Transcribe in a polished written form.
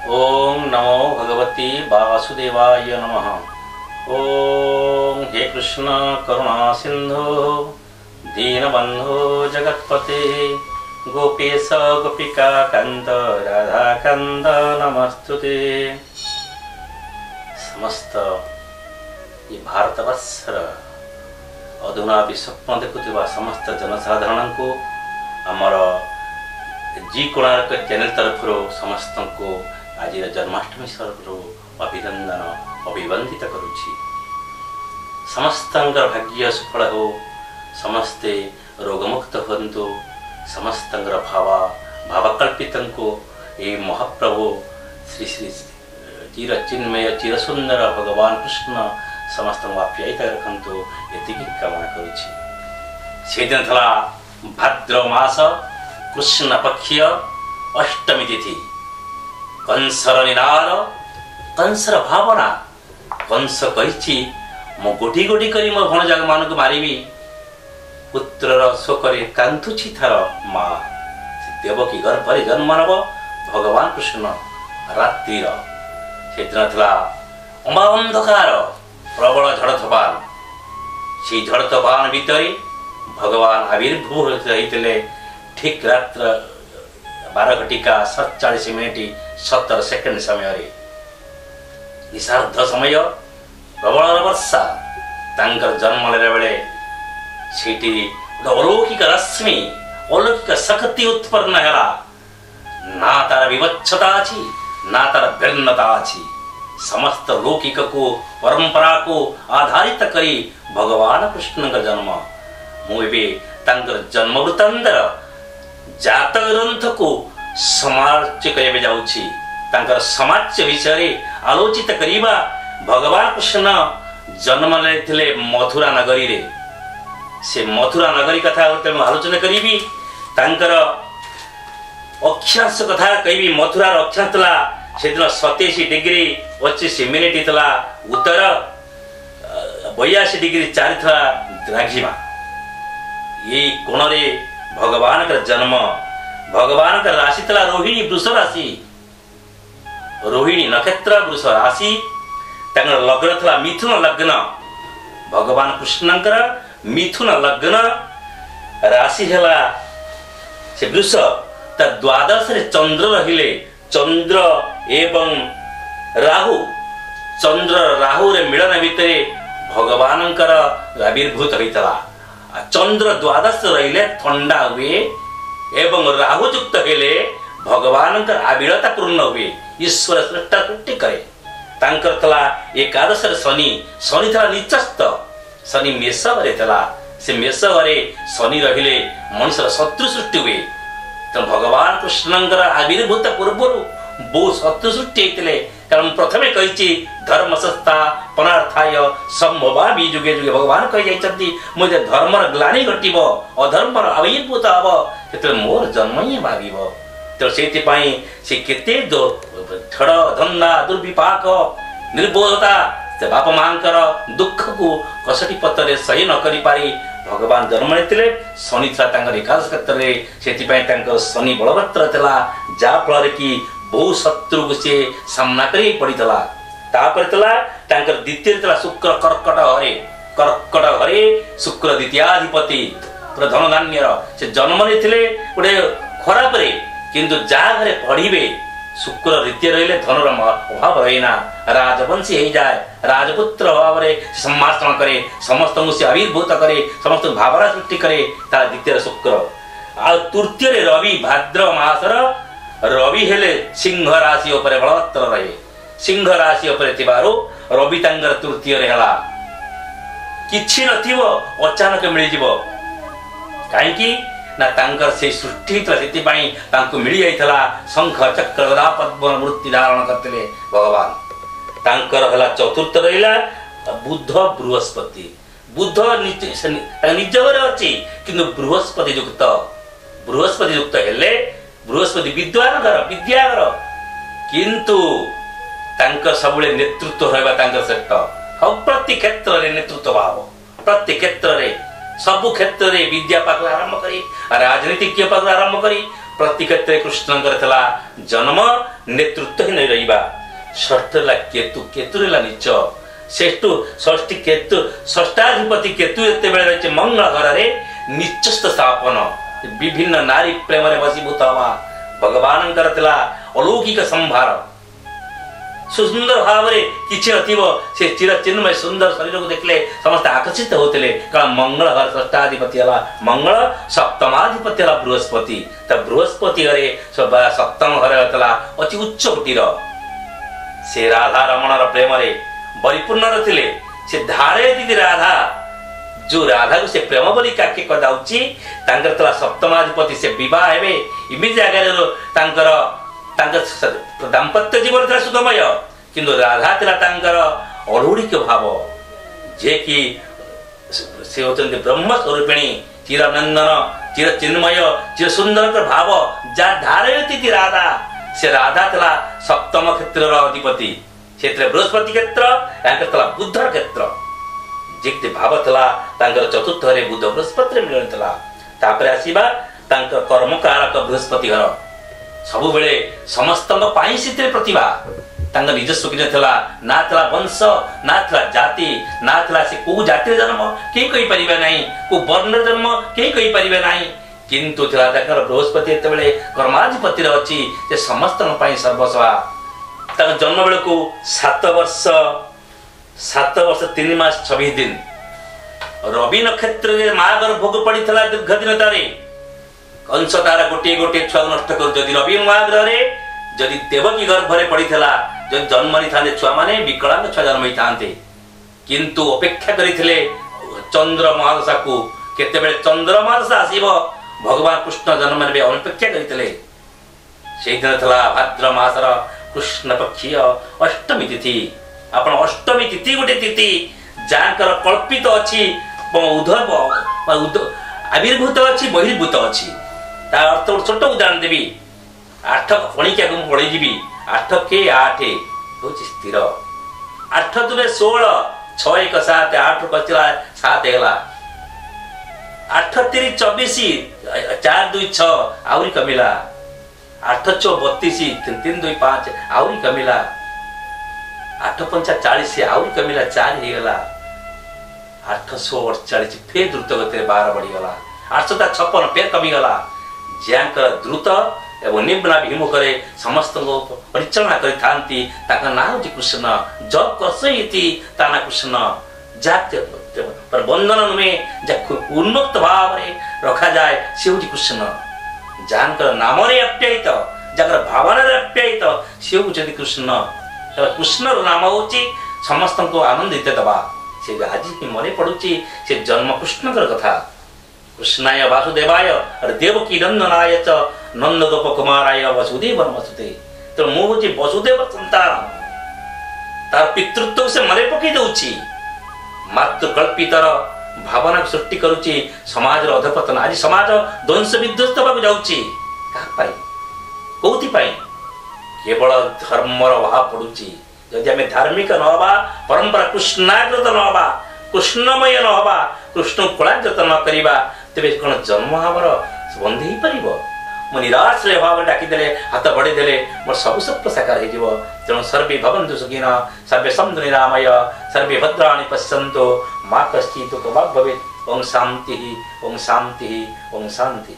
ओम नमो भगवती वासुदेवाय नमः। ओम हे कृष्ण करुणा सिंधु दीनबंधु जगत्पते गोपेश गोपिका कांत राधा कांत नमस्तुते। समस्त ये भारतवर्षर अधुना भी स्वप्न देखुवा समस्त जनसाधारण को आमर जी कोणार्क चैनल तरफ समस्त को आज जन्माष्टमी तरफ अभिनंदन अभिवंदित करुछि। समस्त भाग्य सुफल हो, समस्ते रोगमुक्त हंतु, समस्त भावकल्पित ये महाप्रभु श्री श्री चिर चिन्मय चिर सुंदर भगवान कृष्ण समस्त आप्यायित रखु ये कामना करुछि। से दिन थला भाद्र मास कृष्ण पक्षीय अष्टमी तिथि। कंसर निनाद कंसर भावना कंस कही मो गोटी गोटी करी मो भणजा मान को मारिबी। पुत्रर शोकरे कांतुछि थार माँ देवकी गर्भरे जन्म नब भगवान कृष्ण। रात्रिर से दिन थला अंधकार प्रबल झड़ तूफान। से झड़ तूफान भितर भगवान आविर्भूत होते ठीक रात्र 12:47 समय निशार्ध समय प्रबल वर्षा तांकर जन्म बेले सेठी अलौकिक रश्मि अलौकिक शक्ति उत्पन्न है। ना तार विवच्छता अच्छी ना तार भिन्नता अच्छी। समस्त लौकिक को परंपरा को आधारित करी भगवान कृष्ण का जन्म। मुझे तांकर जन्म वृत्तांत जात ग्रंथ को समाज कहबे जाउछि। तांकर समाज विषय आलोचित करिबा। भगवान कृष्ण जन्म लेथिले मथुरा नगरी रे। से मथुरा नगरी कथा आलोचना करिबी। तांकर अक्षांश कथा कहबी। मथुरा अक्षांश तला सेदिन 27 डिग्री 25 मिनिट तला उत्तर 82 डिग्री 4 थला द्राघिमा। ये कोण रे भगवान का जन्म। भगवान का राशि तला रोहिणी वृष राशि। रोहिणी नक्षत्र वृष राशि। तंगर लग्न थला मिथुन लग्न। भगवान कृष्णंकर मिथुन लग्न राशि हला से वृष। त द्वादश रे चंद्र रहिले। चंद्र एवं राहु चंद्र राहु रे मिलन भितरे भगवानंकर आविर्भूत होइतला। चंद्र द्वादश रहिले ठंडा हुए एवं राहु युक्त हेले भगवान आविरता पूर्ण हुए। ईश्वर सृष्टा सृष्टि करे। तांकर तला एकादश शनि। शनि था निचस्त। शनि मेष घरे तला। से मेष घरे शनि रहिले मनुष्य शत्रु सृष्टि हुए। तो भगवान कृष्णंकर आविर्भूत पूर्व बहु शत्रु सृष्टि होते। कारण प्रथमे कही धर्म संस्था पनार्थाय संभवामि जुगे जुगे भगवान कही जाइछन्ति मुझे धर्मर ग्लानि घटिब अधर्मर आविर्भूत हब सेते मोर जन्म ही भाविब। तो सेति पई से केते दो छड़ धंदा दुर्विपाक निर्बोधता से बाप मांकर दुख को कसटी पत्रे सही न करि पारी भगवान जन्म लेते। शनि था तांकर एकादश क्षेत्र रे। सेति पई तांकर शनि बलवत्र थला जा फल कि बहु शत्रु को से सामना करी पड़ीला। तापर तला तांकर द्वितीय तला शुक्र कर्कट हरे शुक्र द्वितीयाधिपति प्रधान धान्यर से जन्म लेथिले गोटे खराब रे। किंतु जा घरे पढ़िबे शुक्र द्वितीय रहिले धनर अभाव रहिना राजवंशी हो जाए। राजपुत्र भाव रे सम्मार्जन करे समस्त से आविर्भूत करे समस्त भावना सृष्टि करे तार द्वितीय शुक्र। आ तृतीय रे रवि भाद्र मासर रवि हेले सिंह राशि उपरे बलवत्तर रहे। सिंह राशि उपरे थिबारो रवि तांगर तृतीय रे हला। किछि नथिबो अचानक मिलि जिवो। काहे कि ना तांकर से सृष्टि त सेति पई तांको मिलि जाइतला शंख चक्र गदा पद्म मूर्ति धारण करतले भगवान। तांकर हला चतुर्थ रहिला बुध बृहस्पति। बुध निज घरे अछि किंतु बृहस्पति युक्त हेले बृहस्पति विद्वान घर विद्यागर किंतु तांकर सबले नेतृत्व रहबा तांकर श्रेष्ठ। प्रति क्षेत्र रे नेतृत्व भाव प्रति क्षेत्र रे सबु क्षेत्र रे विद्या पाक आरंभ करी राजनीतिज्ञ पाक आरंभ करी प्रति क्षेत्र कृष्ण जन्म नेतृत्व ही नहीं रहा। षष्ठ केतु केतु नीच श्रेष्ठ षष्ठी केतु षष्ठाधिपति केतु एत रही मंगल घर में निचस्थ स्थापन विभिन्न नारी प्रेम वशीभूत हवा भगवान अलौकिक संभार सुंदर भाव किसी से चिर चिन्मय सुंदर शरीर को देखले समस्त आकर्षित होते कारण मंगल घर षष्ठाधिपति है मंगल सप्तमाधिपति है बृहस्पति तो बृहस्पति घरे सप्तम घर होता अति उच्च कोटीर से राधा रमण प्रेम परिपूर्ण थे से धारे दीदी राधा जो राधा को से प्रेम बोली काके कदाउची सप्तमाधिपति से विवाह हेबे इमी जगह दाम्पत्य जीवन था सुखमय किंतु राधा था अलौकिक भाव जे कि से होचंती ब्रह्म स्वरूपिणी चिरनंदन चिर चिन्मय चिर सुंदर भाव जा धारयती थी राधा से राधा था सप्तम क्षेत्र अधिपति क्षेत्र बृहस्पति क्षेत्र बुध क्षेत्र जे भाव था चतुर्थ घरे बुध बृहस्पति मिलता आसवा कर्मकारक बृहस्पति घर सब बेले समस्त प्रतिभा निजस्व कि ना वंश ना जाति ना से कौ जाति जन्म कई कही पारे ना को वर्ण जन्म कई कही पारे ना किंतु बृहस्पति ये कर्माधिपति अच्छी से समस्त सर्वस्वा जन्म बेल को 7 वर्ष 3 मास 26 दिन रवि नक्षत्र मागर भोग पड़ा दीर्घ दिन तारे कंस तार गोटे गोटे छुआ नष्ट कर जदि रवि महाग्रह जदि देवकी गर्भरे पड़ा जब जन्म नहीं था छुआ मैंने विकलांग छुआ जन्म होते किंतु अपेक्षा करते चंद्र महादशा को केते चंद्र महादशा आसब भगवान कृष्ण जन्म ने अपेक्षा करते से दिन था भाद्र मासर कृष्ण पक्षीय अष्टमी तिथि आपण अष्टमी तिथि गोटे तिथि जहाँकर कल्पित अच्छी आविर्भूत अच्छी बहिर्भूत अच्छी तार अर्थ छोट उदाहरण देवी 8 फणिका को पढ़ी 8 के 8 हूँ स्थिर 8 दुरे 16 6 1 7 8 कचरा 7 है 8 3 24 4 2 6 आहरी कमिला 8 6 32 3 2 5 आहरी कमिला 8 5 40 आहरी कमिला 4 हो 8 48 फेर द्रुत गति 12 बढ़ीगला 856 फेर कमिगला ज्यांकर द्रुत एवं निम्नाभिमुख समस्त परिचालना कर ना हूँ कृष्ण जब कसई ताना कृष्ण जात पर बंधन नुहे उन्मुक्त भाव रखा जाए से हूँ कृष्ण जानकर नाम आप्यायित जहाँ भावना आप्यायित सी हूँ कृष्ण कृष्ण नाम हूँ समस्त को आनंदित दबा से आज ही मन पड़ुची से जन्म कृष्ण कथा कृष्णाय वासुदेवाय देवकी नंदनाय च नंद गोप कुमाराय वसुदेव नमस्ते तो मुझे वसुदेव संतान तार पितृत्व से मरे पकई दउची मातृकल्पितर भावना सृष्टि करुची समाज अधपतन आज समाज ध्वंस विध्वस्त होगा जाउची कौथि केवल धर्मर अभाव पड़ुची यदि आम धार्मिक न हवा परंपरा कृष्णाग्रत न हवा कृष्णमय न हवा कृष्ण कलाग्रत न करवा तेरे कौन जन्म आमर बंद हो पार मु निराश्रय भाव डाकिदे हाथ बढ़ेदे मोर सब स्वप्न साकार हो तेणु सर्वे भवन्तु सुखिनः सर्वे सन्तु निरामय सर्वे भद्राणि पश्यन्तु मा कश्चित् दुःखभाग् भवेत्। ओम शांति ओम शांति ओम शांति।